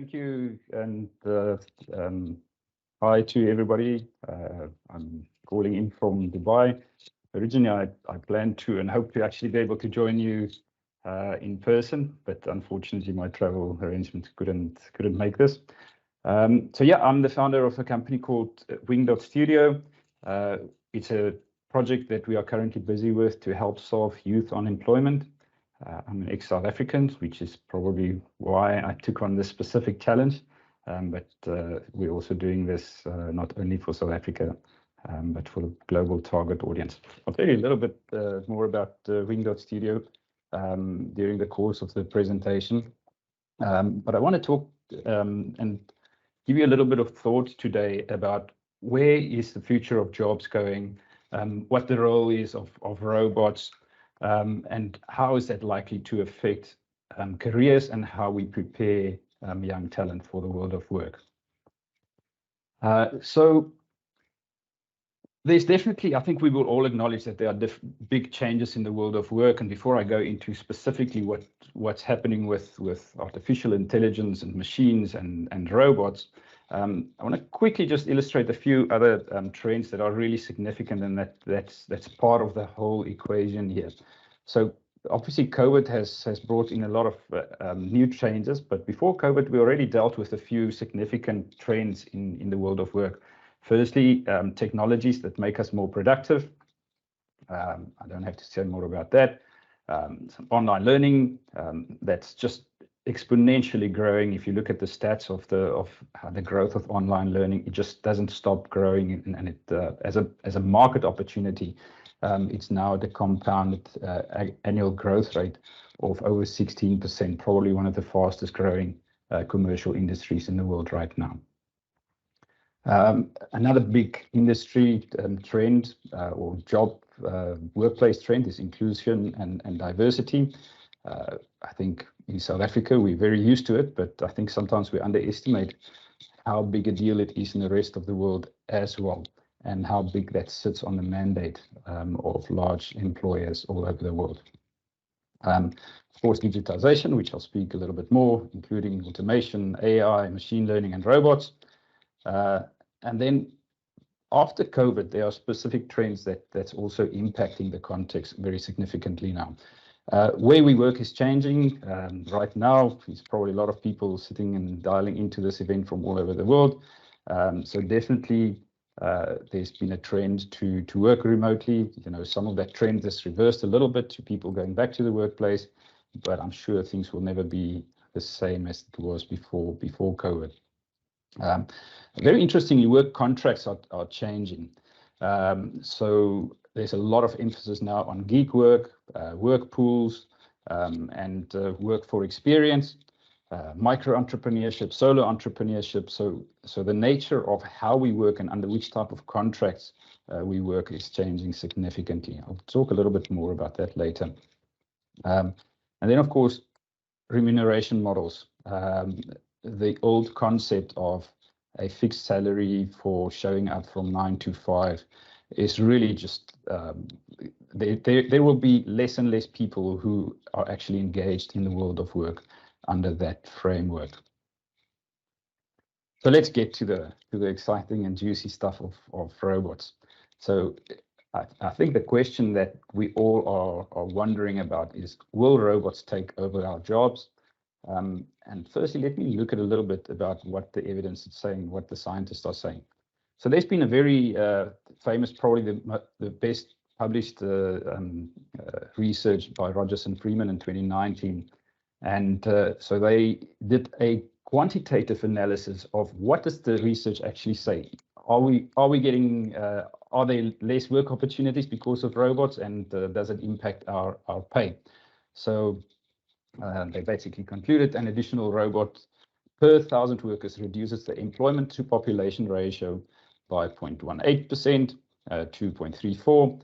Thank you, and hi to everybody. I'm calling in from Dubai. Originally, I planned to and hope to actually be able to join you in person, but unfortunately, my travel arrangements couldn't make this. So yeah, I'm the founder of a company called Wing.Studio. It's a project that we are currently busy with to help solve youth unemployment. I'm an ex-South African, which is probably why I took on this specific challenge. But we're also doing this not only for South Africa, but for the global target audience. I'll tell you a little bit more about Wing.Studio during the course of the presentation. But I want to talk and give you a little bit of thought today about where is the future of jobs going, what the role is of robots, and how is that likely to affect careers and how we prepare young talent for the world of work. So there's definitely, I think we will all acknowledge that there are big changes in the world of work. And before I go into specifically what's happening with artificial intelligence and machines and robots, I want to quickly just illustrate a few other trends that are really significant, and that's part of the whole equation here. So obviously, COVID has brought in a lot of new changes, but before COVID, we already dealt with a few significant trends in the world of work. Firstly, technologies that make us more productive. I don't have to say more about that. Some online learning that's just exponentially growing. If you look at the stats of the growth of online learning, it just doesn't stop growing, and it as a market opportunity, it's now the compounded annual growth rate of over 16%, probably one of the fastest growing commercial industries in the world right now. Another big industry trend or job workplace trend is inclusion and diversity. I think in South Africa, we're very used to it, but I think sometimes we underestimate how big a deal it is in the rest of the world as well, and how big that sits on the mandate of large employers all over the world. Of course, digitization, which I'll speak a little bit more, including automation, AI, machine learning, and robots. And then after COVID, there are specific trends that's also impacting the context very significantly now. Where we work is changing. Right now, there's probably a lot of people sitting and dialing into this event from all over the world. So definitely, there's been a trend to work remotely. You know, some of that trend has reversed a little bit to people going back to the workplace, but I'm sure things will never be the same as it was before COVID. Very interestingly, work contracts are changing. So there's a lot of emphasis now on gig work, work pools, and work for experience, micro-entrepreneurship, solo entrepreneurship. So the nature of how we work and under which type of contracts we work is changing significantly. I'll talk a little bit more about that later. And then, of course, remuneration models. The old concept of a fixed salary for showing up from 9 to 5 is really just, there will be less and less people who are actually engaged in the world of work under that framework. So let's get to the exciting and juicy stuff of robots. So I think the question that we all are wondering about is, will robots take over our jobs? And firstly, let me look at a little bit about what the evidence is saying, what the scientists are saying. So there's been a very famous, probably the best published research by Rogers and Freeman in 2019. And so they did a quantitative analysis of what does the research actually say? Are we getting, are there less work opportunities because of robots, and does it impact our pay? So they basically concluded an additional robot per 1,000 workers reduces the employment to population ratio by 0.18%, 2.34,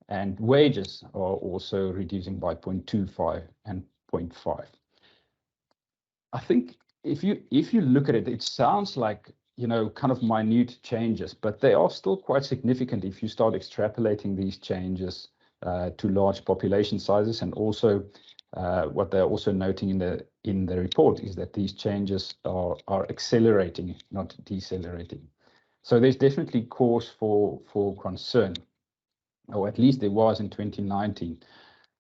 and wages are also reducing by 0.25 and 0.5. I think if you look at it, it sounds like, you know, kind of minute changes, but they are still quite significant if you start extrapolating these changes to large population sizes, and also what they're also noting in the report is that these changes are accelerating, not decelerating. So there's definitely cause for concern, or at least there was in 2019.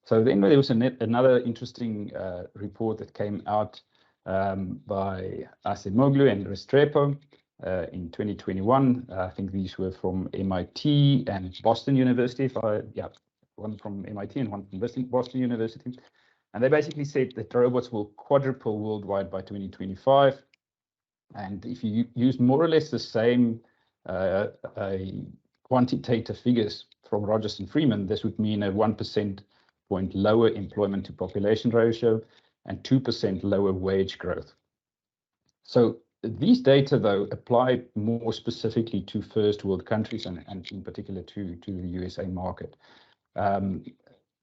So then there was another interesting report that came out by Acemoglu and Restrepo in 2021. I think these were from MIT and Boston University. One from MIT and one from Boston University. And they basically said that robots will quadruple worldwide by 2025. And if you use more or less the same quantitative figures from Rogers and Freeman, this would mean a 1% point lower employment to population ratio and 2% lower wage growth. So these data, though, apply more specifically to first world countries and in particular to the USA market.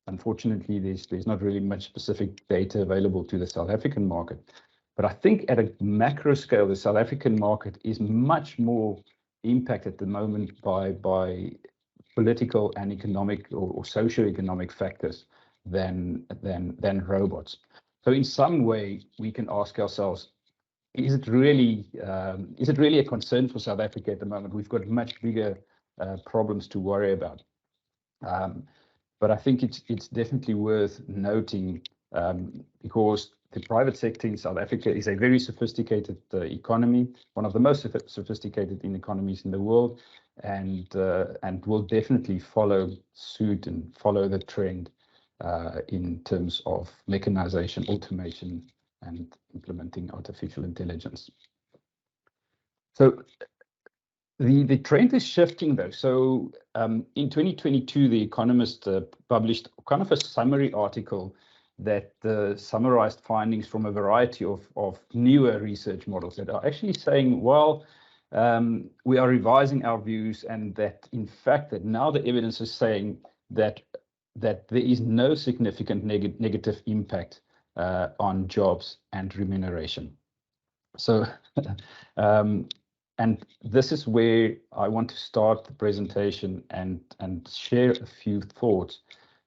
Unfortunately, there's not really much specific data available to the South African market. But I think at a macro scale, the South African market is much more impacted at the moment by political and economic or socio-economic factors than robots. So in some way, we can ask ourselves, is it really a concern for South Africa at the moment? We've got much bigger problems to worry about. But I think it's definitely worth noting because the private sector in South Africa is a very sophisticated economy, one of the most sophisticated economies in the world, and will definitely follow suit and follow the trend in terms of mechanization, automation, and implementing artificial intelligence. So the trend is shifting, though. So in 2022, The Economist published kind of a summary article that summarized findings from a variety of newer research models that are actually saying, well, we are revising our views, and that in fact that now the evidence is saying that there is no significant negative impact on jobs and remuneration. So and this is where I want to start the presentation and share a few thoughts.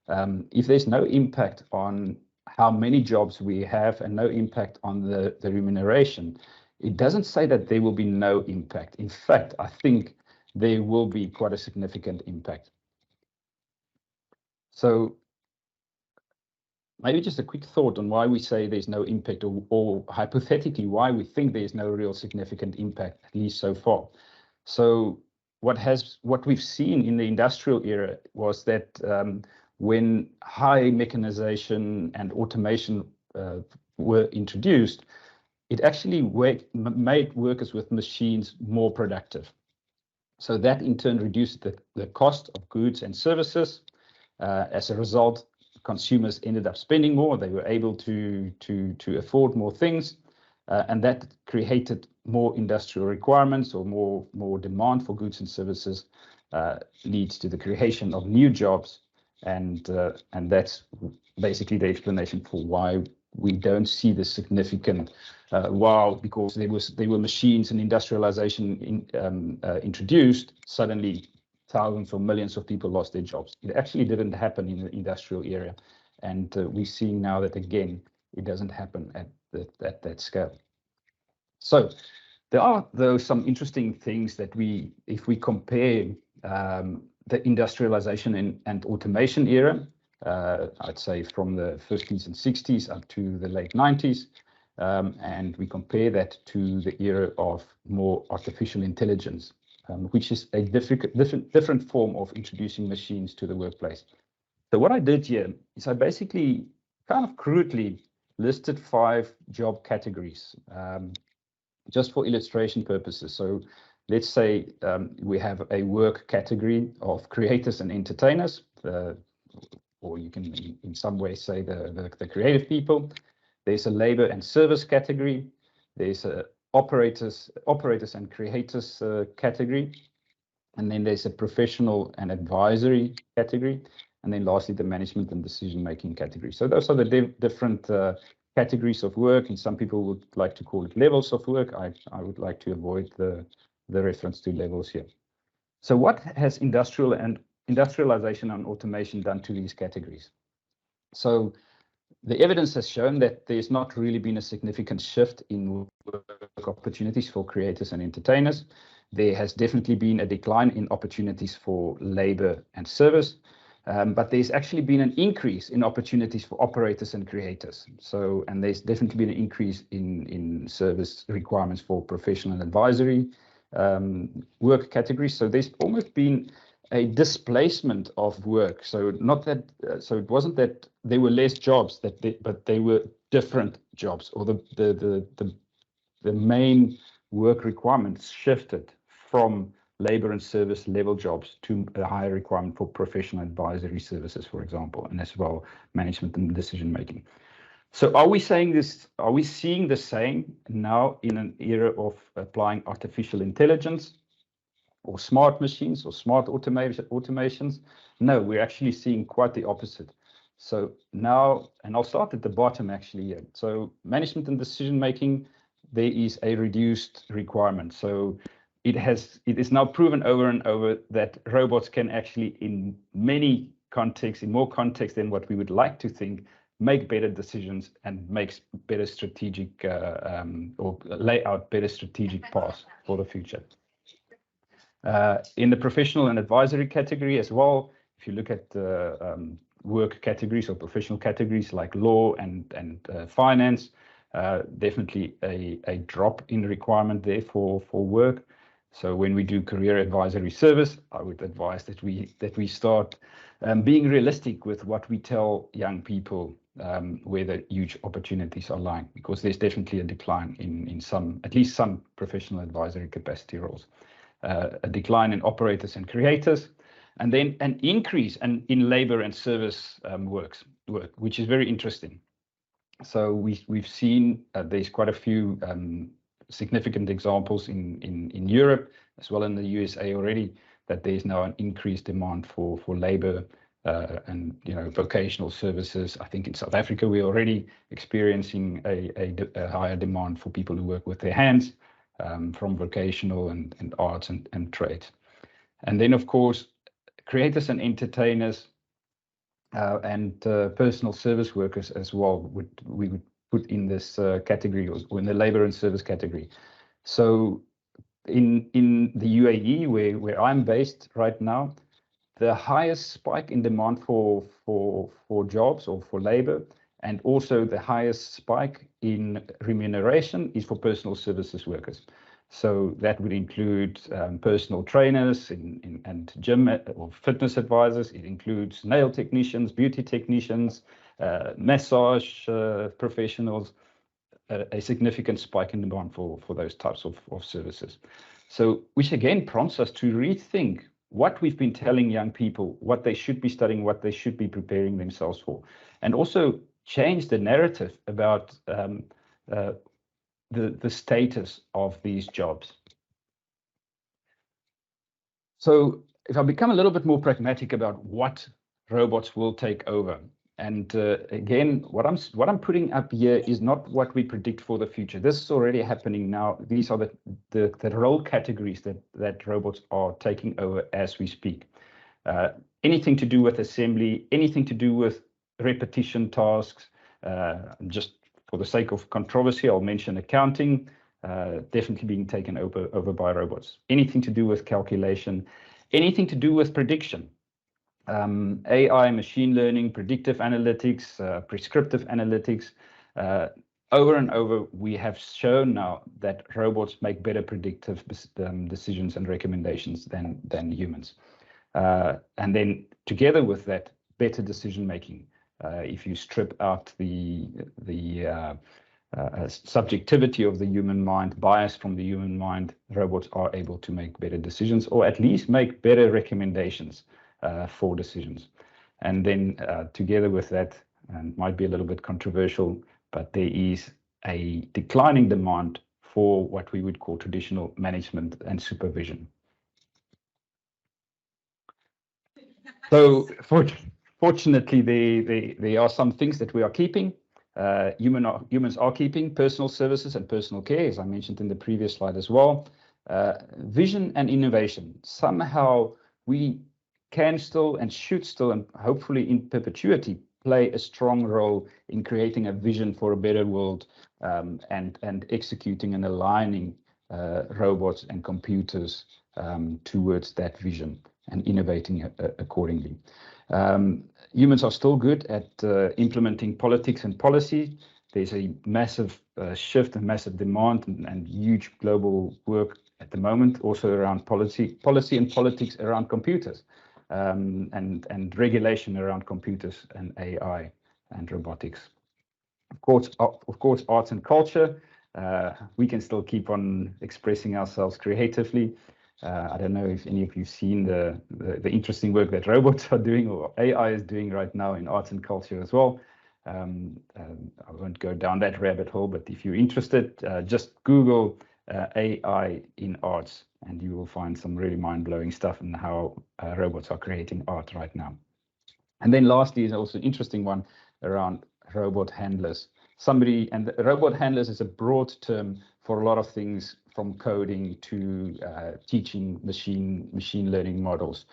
If there's no impact on how many jobs we have and no impact on the remuneration, it doesn't say that there will be no impact. In fact, I think there will be quite a significant impact. So maybe just a quick thought on why we say there's no impact, or hypothetically why we think there's no real significant impact, at least so far. So what we've seen in the industrial era was that when high mechanization and automation were introduced, it actually made workers with machines more productive. So that in turn reduced the cost of goods and services. As a result, consumers ended up spending more. They were able to afford more things, and that created more industrial requirements, or more demand for goods and services, leads to the creation of new jobs, and that's basically the explanation for why we don't see the significant wow, because there were machines and industrialization introduced. Suddenly thousands or millions of people lost their jobs. It actually didn't happen in the industrial area, and we're seeing now that again it doesn't happen at that scale. So there are, though, some interesting things that if we compare the industrialization and automation era, I'd say from the 50s and 60s up to the late 90s, and we compare that to the era of more artificial intelligence, which is a different form of introducing machines to the workplace. So what I did here is I basically kind of crudely listed 5 job categories, just for illustration purposes. So let's say we have a work category of creators and entertainers, or you can in some way say the creative people. There's a labor and service category. There's a operators and creators category, and then there's a professional and advisory category, and then lastly the management and decision-making category. So those are the different categories of work, and some people would like to call it levels of work. I would like to avoid the reference to levels here. So what has industrialization and automation done to these categories? So The evidence has shown that there's not really been a significant shift in work opportunities for creators and entertainers. There has definitely been a decline in opportunities for labor and service, but there's actually been an increase in opportunities for operators and creators. So, and there's definitely been an increase in service requirements for professional and advisory work categories. So there's almost been a displacement of work. So not that, so it wasn't that there were less jobs, but they were different jobs, or the main work requirements shifted from labor and service level jobs to a higher requirement for professional advisory services, for example, and as well management and decision making. So are we saying this? Are we seeing the same now in an era of applying artificial intelligence, or smart machines, or smart automations? No, we're actually seeing quite the opposite. So now, and I'll start at the bottom actually here. So management and decision making, there is a reduced requirement. So it is now proven over and over that robots can actually, in many contexts, in more contexts than what we would like to think, make better decisions and makes better strategic or lay out better strategic paths for the future. In the professional and advisory category as well, if you look at work categories or professional categories like law and finance, definitely a drop in requirement there for work. So when we do career advisory service, I would advise that we start being realistic with what we tell young people where the huge opportunities are lying, because there's definitely a decline in some, at least some professional advisory capacity roles. A decline in operators and creators, and then an increase in labor and service work, which is very interesting. So we've seen there's quite a few significant examples in Europe as well in the USA already, that there's now an increased demand for labor and vocational services. I think in South Africa we're already experiencing a higher demand for people who work with their hands, from vocational and arts and trades. And then, of course, creators and entertainers and personal service workers as well, we would put in this category, or in the labor and service category. So in the UAE, where I'm based right now, the highest spike in demand for jobs or for labor, and also the highest spike in remuneration, is for personal services workers. So that would include personal trainers and gym or fitness advisors. It includes nail technicians, beauty technicians, massage professionals, a significant spike in demand for those types of services. So which again prompts us to rethink what we've been telling young people, what they should be studying, what they should be preparing themselves for, and also change the narrative about the status of these jobs. So if I become a little bit more pragmatic about what robots will take over, and again, what I'm putting up here is not what we predict for the future. This is already happening now. These are the role categories that robots are taking over as we speak. Anything to do with assembly, anything to do with repetition tasks. Just for the sake of controversy, I'll mention accounting, definitely being taken over by robots. Anything to do with calculation, anything to do with prediction. AI, machine learning, predictive analytics, prescriptive analytics. Over and over, we have shown now that robots make better predictive decisions and recommendations than humans. And then together with that, better decision making. If you strip out the subjectivity of the human mind, bias from the human mind, robots are able to make better decisions, or at least make better recommendations for decisions. And then together with that, and might be a little bit controversial, but there is a declining demand for what we would call traditional management and supervision. So fortunately, there are some things that we are keeping. Humans are keeping personal services and personal care, as I mentioned in the previous slide as well. Vision and innovation. Somehow we can still and should still, and hopefully in perpetuity, play a strong role in creating a vision for a better world, and executing and aligning robots and computers towards that vision and innovating accordingly. Humans are still good at implementing politics and policy. There's a massive shift and massive demand and huge global work at the moment, also around policy and politics around computers, and regulation around computers and AI and robotics. Of course, arts and culture. We can still keep on expressing ourselves creatively. I don't know if any of you've seen the interesting work that robots are doing or AI is doing right now in arts and culture as well. I won't go down that rabbit hole, but if you're interested, just Google AI in arts, and you will find some really mind-blowing stuff in how robots are creating art right now. And then lastly is also an interesting one around robot handlers. And robot handlers is a broad term for a lot of things, from coding to teaching machine learning models.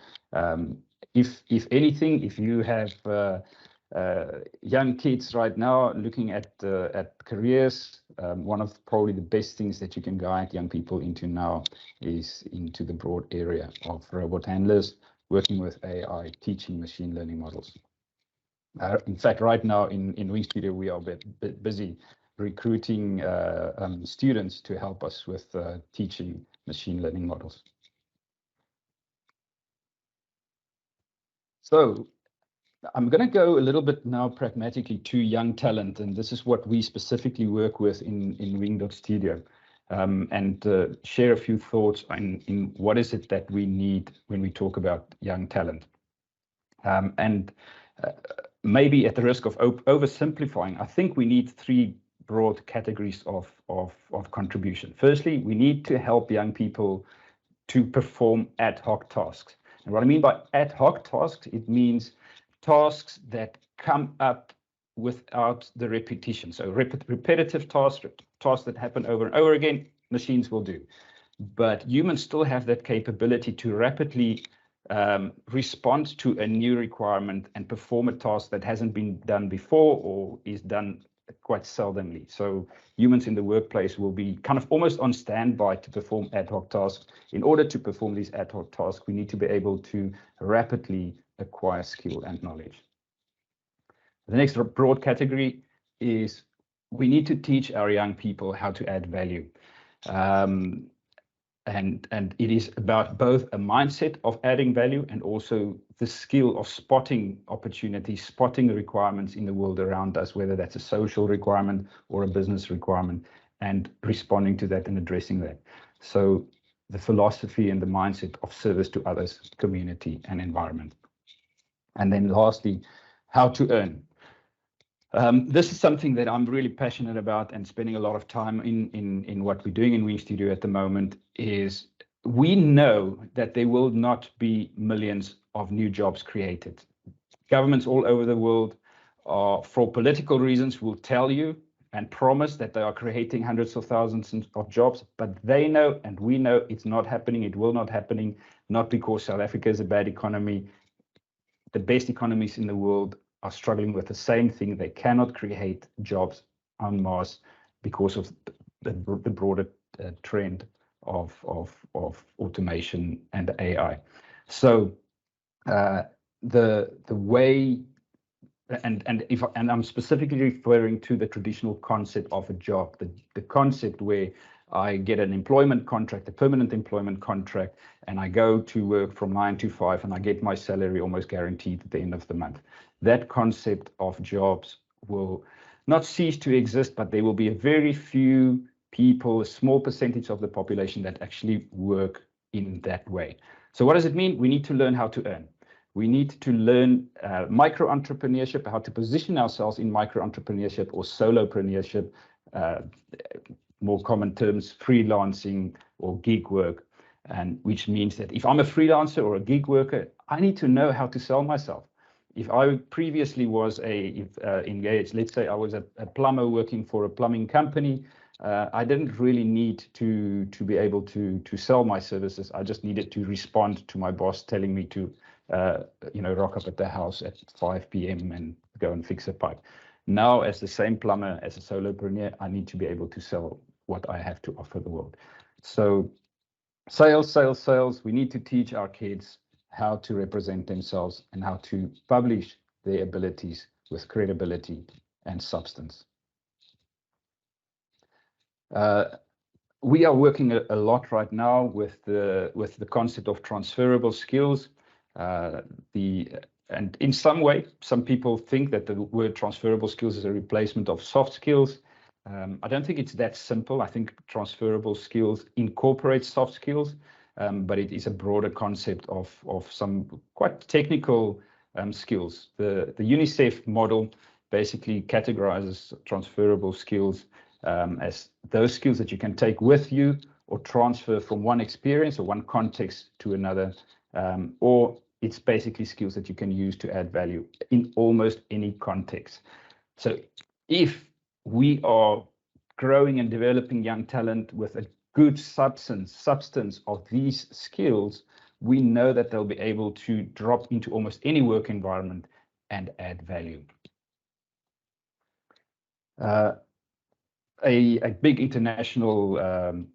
If anything, if you have young kids right now looking at careers, one of probably the best things that you can guide young people into now is into the broad area of robot handlers, working with AI, teaching machine learning models. In fact, right now in Wing Studio, we are busy recruiting students to help us with teaching machine learning models. So I'm going to go a little bit now pragmatically to young talent, and this is what we specifically work with in Wing.Studio, and share a few thoughts in what is it that we need when we talk about young talent. Maybe at the risk of oversimplifying, I think we need three broad categories of contribution. Firstly, we need to help young people to perform ad hoc tasks. And what I mean by ad hoc tasks, it means tasks that come up without the repetition. So repetitive tasks that happen over and over again, machines will do. But humans still have that capability to rapidly respond to a new requirement and perform a task that hasn't been done before or is done quite seldomly. So humans in the workplace will be kind of almost on standby to perform ad hoc tasks. In order to perform these ad hoc tasks, we need to be able to rapidly acquire skill and knowledge. The next broad category is we need to teach our young people how to add value. And it is about both a mindset of adding value and also the skill of spotting opportunities, spotting the requirements in the world around us, whether that's a social requirement or a business requirement, and responding to that and addressing that. So the philosophy and the mindset of service to others, community, and environment. And then lastly, how to earn. This is something that I'm really passionate about and spending a lot of time in what we're doing in Wing Studio at the moment. Is we know that there will not be millions of new jobs created. Governments all over the world are, for political reasons, will tell you and promise that they are creating hundreds of thousands of jobs, but they know and we know it's not happening. It will not happening, not because South Africa is a bad economy. The best economies in the world are struggling with the same thing. They cannot create jobs en masse because of the broader trend of automation and AI. So the way, and I'm specifically referring to the traditional concept of a job, the concept where I get an employment contract, a permanent employment contract, and I go to work from 9 to 5 and I get my salary almost guaranteed at the end of the month. That concept of jobs will not cease to exist, but there will be a very few people, a small percentage of the population that actually work in that way. So what does it mean? We need to learn how to earn. We need to learn micro-entrepreneurship, how to position ourselves in micro-entrepreneurship or solopreneurship, more common terms, freelancing or gig work, and which means that if I'm a freelancer or a gig worker, I need to know how to sell myself. If I previously was engaged, let's say I was a plumber working for a plumbing company, I didn't really need to be able to sell my services. I just needed to respond to my boss telling me to rock up at the house at 5 p.m. and go and fix a pipe. Now, as the same plumber, as a solopreneur, I need to be able to sell what I have to offer the world. So sales, sales, sales. We need to teach our kids how to represent themselves and how to publish their abilities with credibility and substance. We are working a lot right now with the concept of transferable skills. And in some way, some people think that the word transferable skills is a replacement of soft skills. I don't think it's that simple. I think transferable skills incorporates soft skills, but it is a broader concept of some quite technical skills. The UNICEF model basically categorizes transferable skills as those skills that you can take with you or transfer from one experience or one context to another, or it's basically skills that you can use to add value in almost any context. So if we are growing and developing young talent with a good substance of these skills, we know that they'll be able to drop into almost any work environment and add value. A big international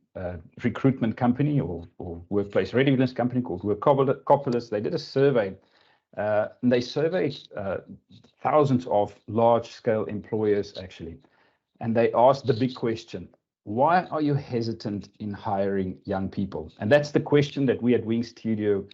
recruitment company or workplace readiness company called Workopolis, they did a survey. And they surveyed thousands of large-scale employers, actually. And they asked the big question, why are you hesitant in hiring young people? And that's the question that we at Wing Studio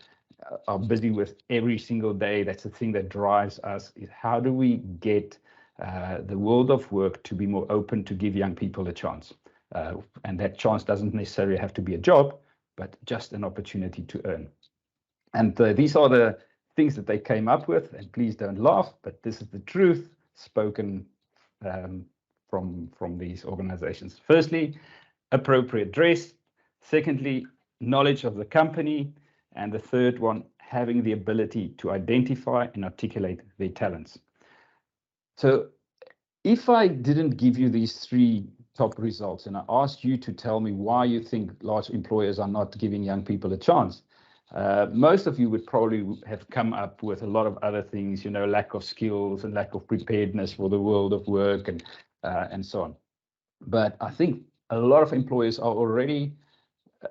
are busy with every single day. That's the thing that drives us, is how do we get the world of work to be more open to give young people a chance? And that chance doesn't necessarily have to be a job, but just an opportunity to earn. And these are the things that they came up with, and please don't laugh, but this is the truth spoken from these organizations. Firstly, appropriate dress. Secondly, knowledge of the company. And the third one, having the ability to identify and articulate their talents. So if I didn't give you these three top results and I asked you to tell me why you think large employers are not giving young people a chance, most of you would probably have come up with a lot of other things, you know, lack of skills and lack of preparedness for the world of work and so on. But I think a lot of employers are already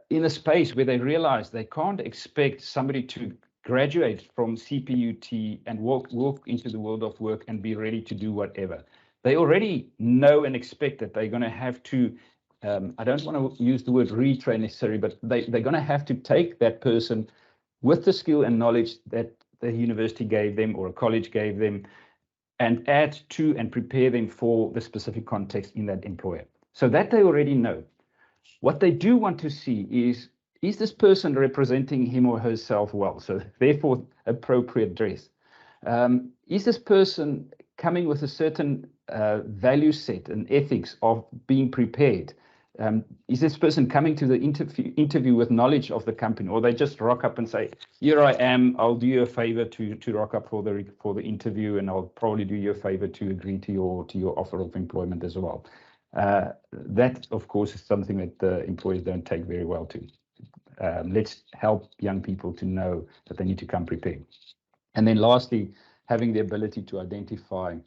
in a space where they realize they can't expect somebody to graduate from CPUT and walk into the world of work and be ready to do whatever. They already know and expect that they're going to have to, I don't want to use the word retrain necessarily, but they're going to have to take that person with the skill and knowledge that the university gave them or a college gave them and add to and prepare them for the specific context in that employer. So that they already know. What they do want to see is this person representing him or herself well? So therefore, appropriate dress. Is this person coming with a certain value set and ethics of being prepared? Is this person coming to the interview with knowledge of the company, or they just rock up and say, here I am, I'll do you a favor to rock up for the interview, and I'll probably do you a favor to agree to your offer of employment as well. That, of course, is something that the employers don't take very well to. Let's help young people to know that they need to come prepared. And then lastly, having the ability to identify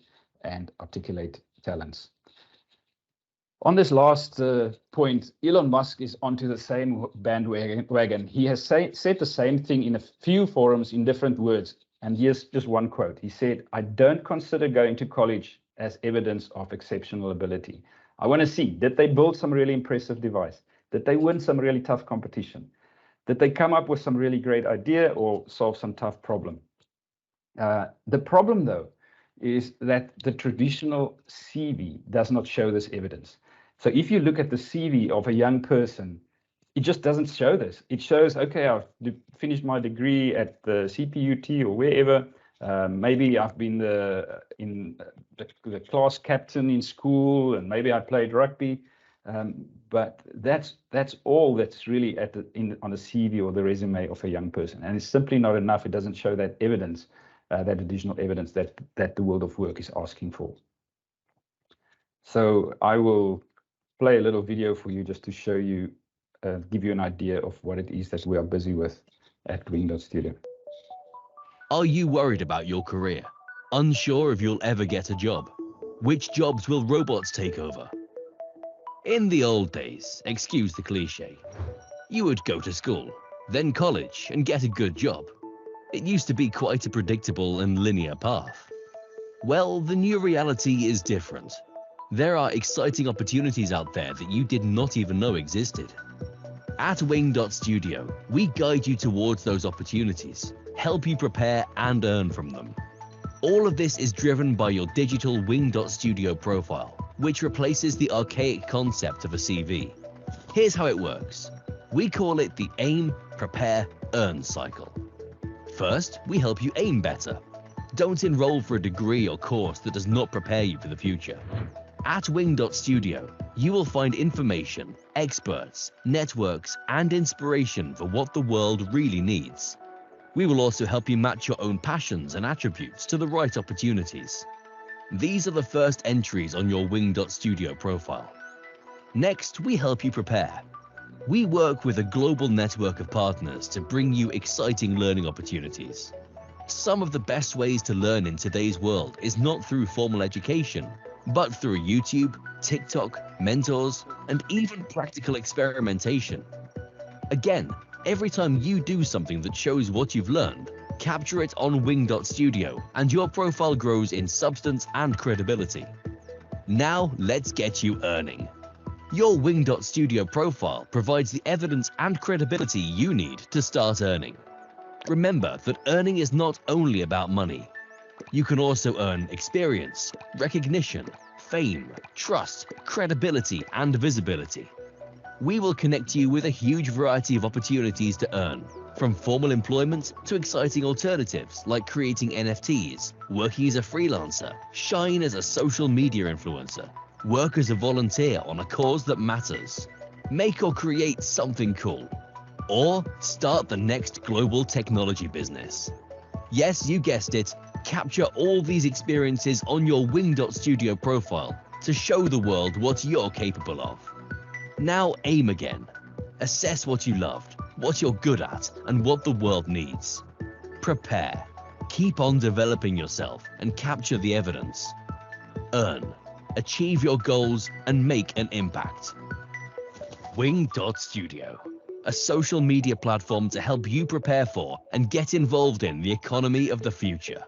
and articulate talents. On this last point, Elon Musk is onto the same bandwagon. He has said the same thing in a few forums in different words. And here's just one quote. He said, I don't consider going to college as evidence of exceptional ability. I want to see, did they build some really impressive device? Did they win some really tough competition? Did they come up with some really great idea or solve some tough problem? The problem, though, is that the traditional CV does not show this evidence. So if you look at the CV of a young person, it just doesn't show this. It shows, okay, I've finished my degree at the CPUT or wherever. Maybe I've been the class captain in school, and maybe I played rugby. But that's all that's really on the CV or the resume of a young person, and it's simply not enough. It doesn't show that evidence, that additional evidence that the world of work is asking for. So I will play a little video for you just to show you, give you an idea of what it is that we are busy with at Wing Studio. Are you worried about your career? Unsure if you'll ever get a job? Which jobs will robots take over? In the old days, excuse the cliche, you would go to school, then college, and get a good job. It used to be quite a predictable and linear path. Well, the new reality is different. There are exciting opportunities out there that you did not even know existed. At Wing.Studio, we guide you towards those opportunities, help you prepare and earn from them. All of this is driven by your digital Wing.Studio profile, which replaces the archaic concept of a CV. Here's how it works. We call it the Aim, Prepare, Earn cycle. First, we help you aim better. Don't enroll for a degree or course that does not prepare you for the future. At Wing.Studio, you will find information, experts, networks, and inspiration for what the world really needs. We will also help you match your own passions and attributes to the right opportunities. These are the first entries on your Wing.Studio profile. Next, we help you prepare. We work with a global network of partners to bring you exciting learning opportunities. Some of the best ways to learn in today's world is not through formal education, but through YouTube, TikTok, mentors, and even practical experimentation. Again, every time you do something that shows what you've learned, capture it on Wing.Studio and your profile grows in substance and credibility. Now let's get you earning. Your Wing.Studio profile provides the evidence and credibility you need to start earning. Remember that earning is not only about money. You can also earn experience, recognition, fame, trust, credibility, and visibility. We will connect you with a huge variety of opportunities to earn, from formal employment to exciting alternatives like creating NFTs, working as a freelancer, shine as a social media influencer, work as a volunteer on a cause that matters, make or create something cool, or start the next global technology business. Yes, you guessed it, capture all these experiences on your Wing.Studio profile to show the world what you're capable of. Now aim again. Assess what you loved, what you're good at, and what the world needs. Prepare. Keep on developing yourself and capture the evidence. Earn. Achieve your goals and make an impact. Wing.Studio, a social media platform to help you prepare for and get involved in the economy of the future.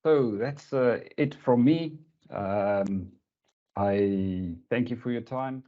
So that's it from me. I thank you for your time.